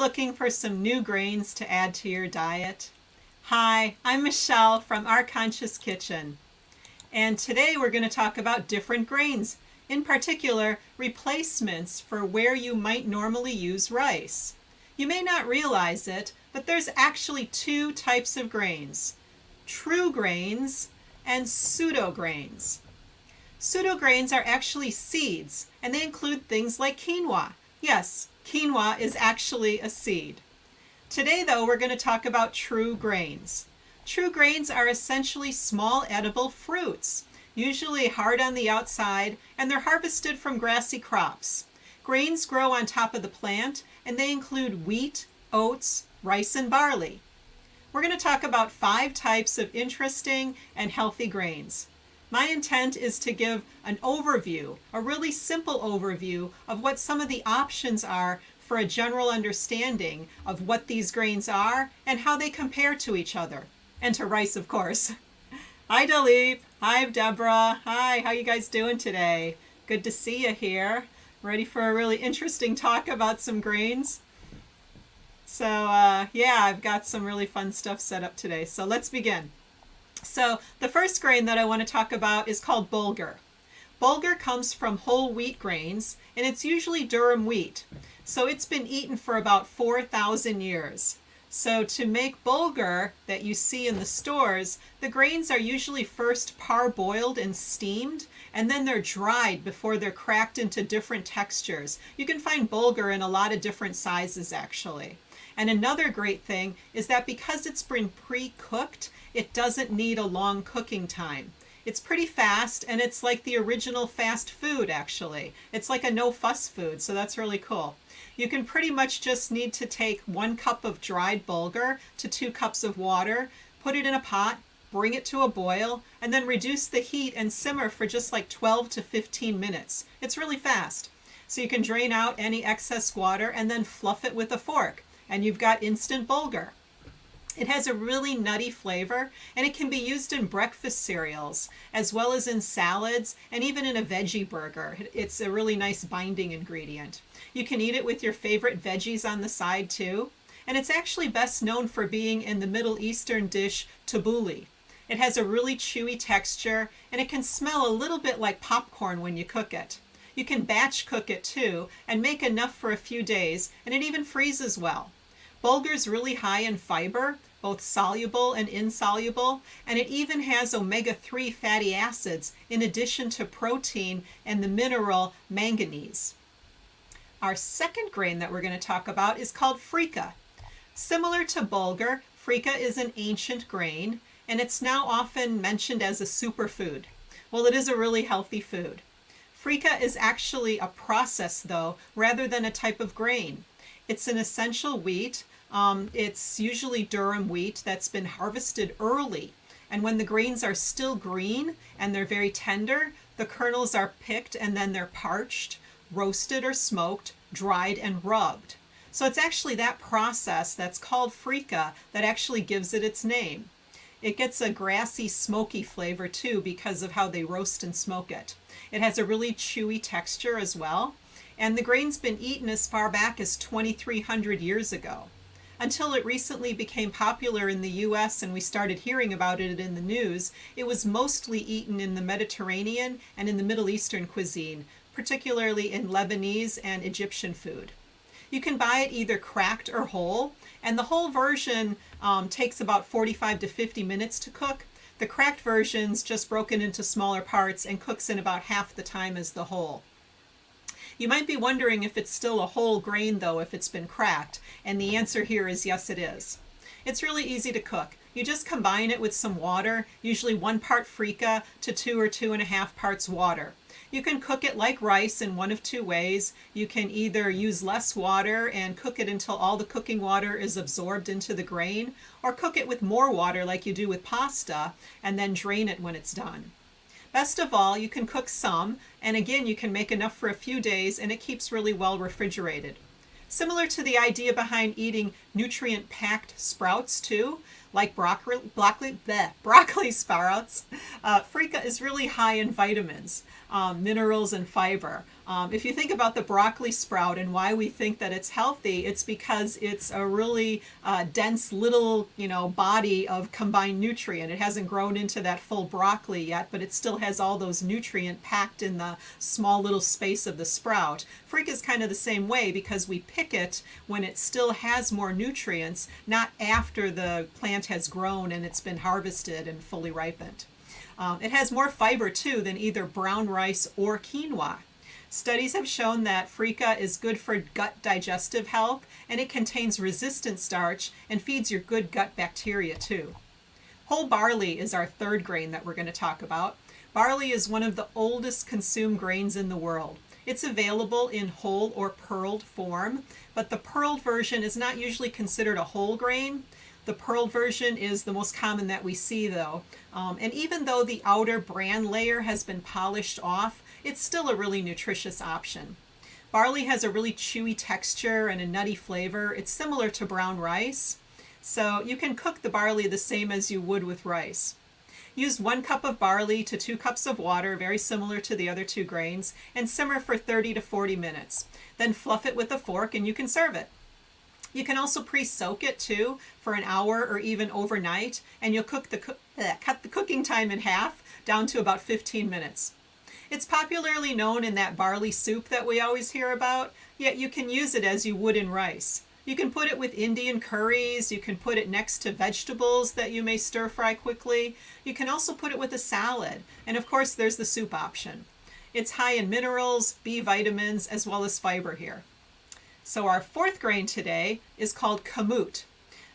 looking for some new grains to add to your diet? Hi, I'm Michelle from Our Conscious Kitchen. And today we're going to talk about different grains, in particular replacements for where you might normally use rice. You may not realize it, but there's actually two types of grains: true grains and pseudo grains. Pseudo grains are actually seeds, and they include things like quinoa. Yes, quinoa is actually a seed. Today, though, we're going to talk about true grains. True grains are essentially small edible fruits, usually hard on the outside, and they're harvested from grassy crops. Grains grow on top of the plant, and they include wheat, oats, rice, and barley. We're going to talk about 5 types of interesting and healthy grains. My intent is to give an overview, a really simple overview of what some of the options are for a general understanding of what these grains are and how they compare to each other. And to rice, of course. Hi, Dalip. Hi, Deborah. Hi, how you guys doing today? Good to see you here. Ready for a really interesting talk about some grains? So, yeah, I've got some really fun stuff set up today. So let's begin. So the first grain that I want to talk about is called bulgur. Bulgur comes from whole wheat grains, and it's usually durum wheat. So it's been eaten for about 4,000 years. So to make bulgur that you see in the stores, the grains are usually first parboiled and steamed, and then they're dried before they're cracked into different textures. You can find bulgur in a lot of different sizes, actually. And another great thing is that because it's been pre-cooked, it doesn't need a long cooking time. It's pretty fast, and it's like the original fast food, actually. It's like a no-fuss food, so that's really cool. You can pretty much just need to take 1 cup of dried bulgur to 2 cups of water, put it in a pot, bring it to a boil, and then reduce the heat and simmer for just like 12 to 15 minutes. It's really fast. So you can drain out any excess water and then fluff it with a fork, and you've got instant bulgur. It has a really nutty flavor, and it can be used in breakfast cereals, as well as in salads, and even in a veggie burger. It's a really nice binding ingredient. You can eat it with your favorite veggies on the side too, and it's actually best known for being in the Middle Eastern dish tabbouleh. It has a really chewy texture, and it can smell a little bit like popcorn when you cook it. You can batch cook it too, and make enough for a few days, and it even freezes well. Bulgur's really high in fiber, both soluble and insoluble, and it even has omega-3 fatty acids in addition to protein and the mineral manganese. Our second grain that we're going to talk about is called Frica. Similar to bulgur, Frica is an ancient grain, and it's now often mentioned as a superfood. Well, it is a really healthy food. Frica is actually a process, though, rather than a type of grain. It's an essential wheat. It's usually durum wheat that's been harvested early. And when the grains are still green and they're very tender, the kernels are picked and then they're parched, roasted or smoked, dried and rubbed. So it's actually that process that's called Frica that actually gives it its name. It gets a grassy, smoky flavor too because of how they roast and smoke it. It has a really chewy texture as well. And the grain's been eaten as far back as 2,300 years ago. Until it recently became popular in the US and we started hearing about it in the news, it was mostly eaten in the Mediterranean and in the Middle Eastern cuisine, particularly in Lebanese and Egyptian food. You can buy it either cracked or whole, and the whole version takes about 45 to 50 minutes to cook. The cracked version's just broken into smaller parts and cooks in about half the time as the whole. You might be wondering if it's still a whole grain, though, if it's been cracked, and the answer here is yes, it is. It's really easy to cook. You just combine it with some water, usually 1 part Frica to 2 or 2.5 parts water. You can cook it like rice in one of 2 ways. You can either use less water and cook it until all the cooking water is absorbed into the grain, or cook it with more water like you do with pasta, and then drain it when it's done. Best of all, you can cook some, and again, you can make enough for a few days, and it keeps really well refrigerated. Similar to the idea behind eating nutrient-packed sprouts too, like broccoli sprouts, Frica is really high in vitamins, minerals, and fiber. If you think about the broccoli sprout and why we think that it's healthy, it's because it's a really dense little, body of combined nutrient. It hasn't grown into that full broccoli yet, but it still has all those nutrient packed in the small little space of the sprout. Frica is kind of the same way because we pick it when it still has more nutrients, not after the plant has grown and it's been harvested and fully ripened. It has more fiber too than either brown rice or quinoa. Studies have shown that Frica is good for gut digestive health, and it contains resistant starch and feeds your good gut bacteria too. Whole barley is our third grain that we're going to talk about. Barley is one of the oldest consumed grains in the world. It's available in whole or pearled form, but the pearled version is not usually considered a whole grain. The pearled version is the most common that we see though. And even though the outer bran layer has been polished off, it's still a really nutritious option. Barley has a really chewy texture and a nutty flavor. It's similar to brown rice. So you can cook the barley the same as you would with rice. Use 1 cup of barley to 2 cups of water, very similar to the other 2 grains, and simmer for 30 to 40 minutes. Then fluff it with a fork and you can serve it. You can also pre-soak it too for an hour or even overnight, and you'll cut the cooking time in half down to about 15 minutes. It's popularly known in that barley soup that we always hear about, yet you can use it as you would in rice. You can put it with Indian curries, you can put it next to vegetables that you may stir fry quickly. You can also put it with a salad, and of course there's the soup option. It's high in minerals, B vitamins, as well as fiber here. So our fourth grain today is called kamut.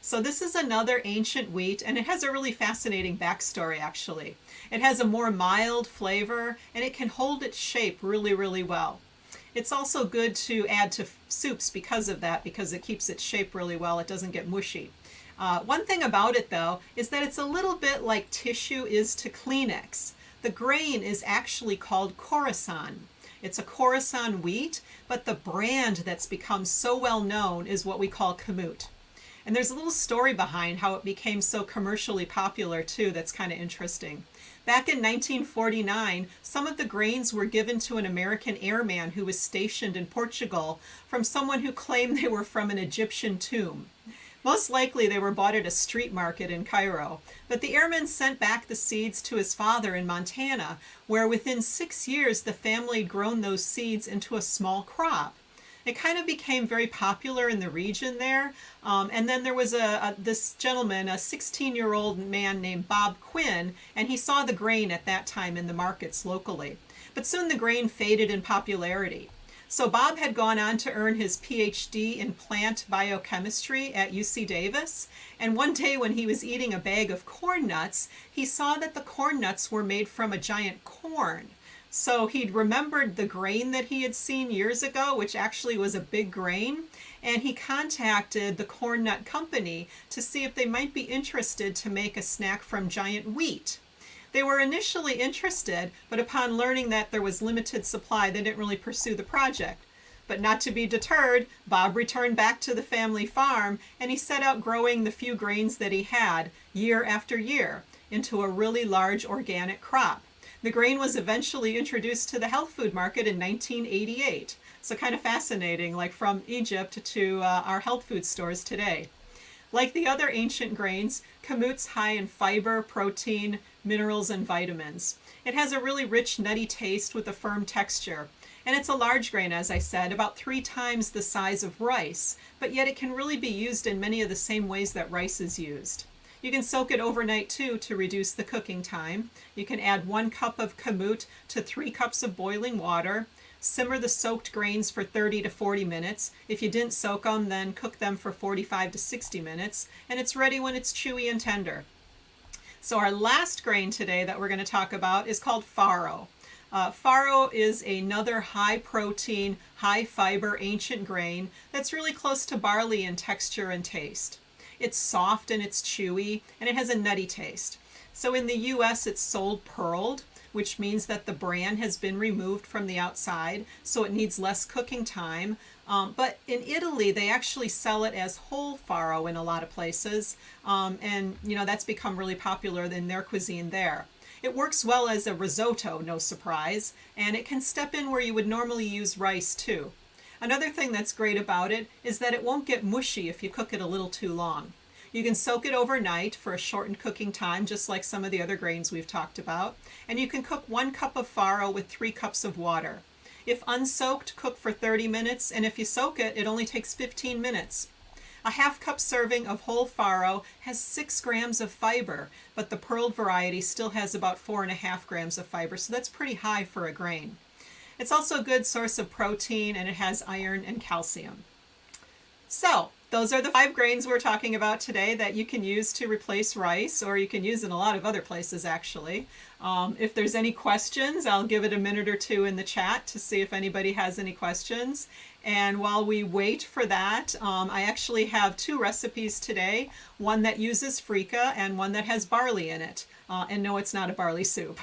So this is another ancient wheat, and it has a really fascinating backstory actually. It has a more mild flavor, and it can hold its shape really, really well. It's also good to add to soups because of that, because it keeps its shape really well. It doesn't get mushy. One thing about it though is that it's a little bit like tissue is to Kleenex. The grain is actually called Khorasan. It's a Khorasan wheat, but the brand that's become so well known is what we call kamut. And there's a little story behind how it became so commercially popular too that's kind of interesting. Back in 1949, some of the grains were given to an American airman who was stationed in Portugal from someone who claimed they were from an Egyptian tomb. Most likely they were bought at a street market in Cairo, but the airman sent back the seeds to his father in Montana, where within 6 years the family had grown those seeds into a small crop. It kind of became very popular in the region there, and then there was this gentleman, a 16-year-old man named Bob Quinn, and he saw the grain at that time in the markets locally. But soon the grain faded in popularity. So Bob had gone on to earn his PhD in plant biochemistry at UC Davis, and one day when he was eating a bag of corn nuts, he saw that the corn nuts were made from a giant corn. So he'd remembered the grain that he had seen years ago, which actually was a big grain, and he contacted the corn nut company to see if they might be interested to make a snack from giant wheat. They were initially interested, but upon learning that there was limited supply, they didn't really pursue the project. But not to be deterred, Bob returned back to the family farm, and he set out growing the few grains that he had, year after year, into a really large organic crop. The grain was eventually introduced to the health food market in 1988. So kind of fascinating, like from Egypt to our health food stores today. Like the other ancient grains, kamut's high in fiber, protein, minerals, and vitamins. It has a really rich, nutty taste with a firm texture. And it's a large grain, as I said, about 3 times the size of rice, but yet it can really be used in many of the same ways that rice is used. You can soak it overnight too to reduce the cooking time. You can add 1 cup of kamut to 3 cups of boiling water. Simmer the soaked grains for 30 to 40 minutes. If you didn't soak them, then cook them for 45 to 60 minutes, and it's ready when it's chewy and tender. So our last grain today that we're going to talk about is called faro. Faro is another high protein, high fiber ancient grain that's really close to barley in texture and taste. It's soft and it's chewy, and it has a nutty taste. So in the US it's sold pearled, which means that the bran has been removed from the outside, so it needs less cooking time. But in Italy, they actually sell it as whole faro in a lot of places, and that's become really popular in their cuisine there. It works well as a risotto, no surprise, and it can step in where you would normally use rice too. Another thing that's great about it is that it won't get mushy if you cook it a little too long. You can soak it overnight for a shortened cooking time, just like some of the other grains we've talked about. And you can cook 1 cup of faro with 3 cups of water. If unsoaked, cook for 30 minutes, and if you soak it, it only takes 15 minutes. A 1/2 cup serving of whole faro has 6 grams of fiber, but the pearled variety still has about 4.5 grams of fiber, so that's pretty high for a grain. It's also a good source of protein, and it has iron and calcium. So, those are the 5 grains we're talking about today that you can use to replace rice, or you can use in a lot of other places actually. If there's any questions, I'll give it a minute or two in the chat to see if anybody has any questions. And while we wait for that, I actually have 2 recipes today, one that uses Frica and one that has barley in it. And no, it's not a barley soup.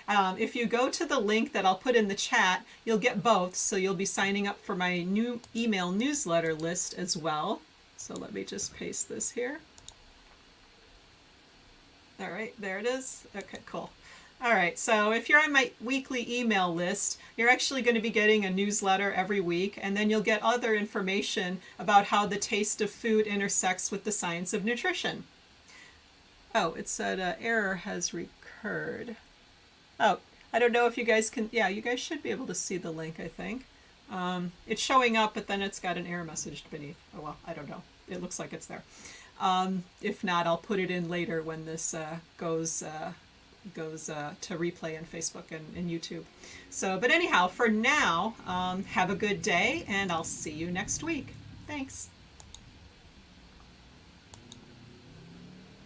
If you go to the link that I'll put in the chat, you'll get both, so you'll be signing up for my new email newsletter list as well. So let me just paste this here. All right, there it is. Okay, cool. All right, so if you're on my weekly email list, you're actually going to be getting a newsletter every week, and then you'll get other information about how the taste of food intersects with the science of nutrition. Oh, it said error has recurred. Oh, I don't know if you guys can, yeah, you guys should be able to see the link, I think. It's showing up, but then it's got an error message beneath. Oh, well, I don't know. It looks like it's there. If not, I'll put it in later when this goes to replay on Facebook and YouTube. So, but anyhow, for now, have a good day, and I'll see you next week. Thanks.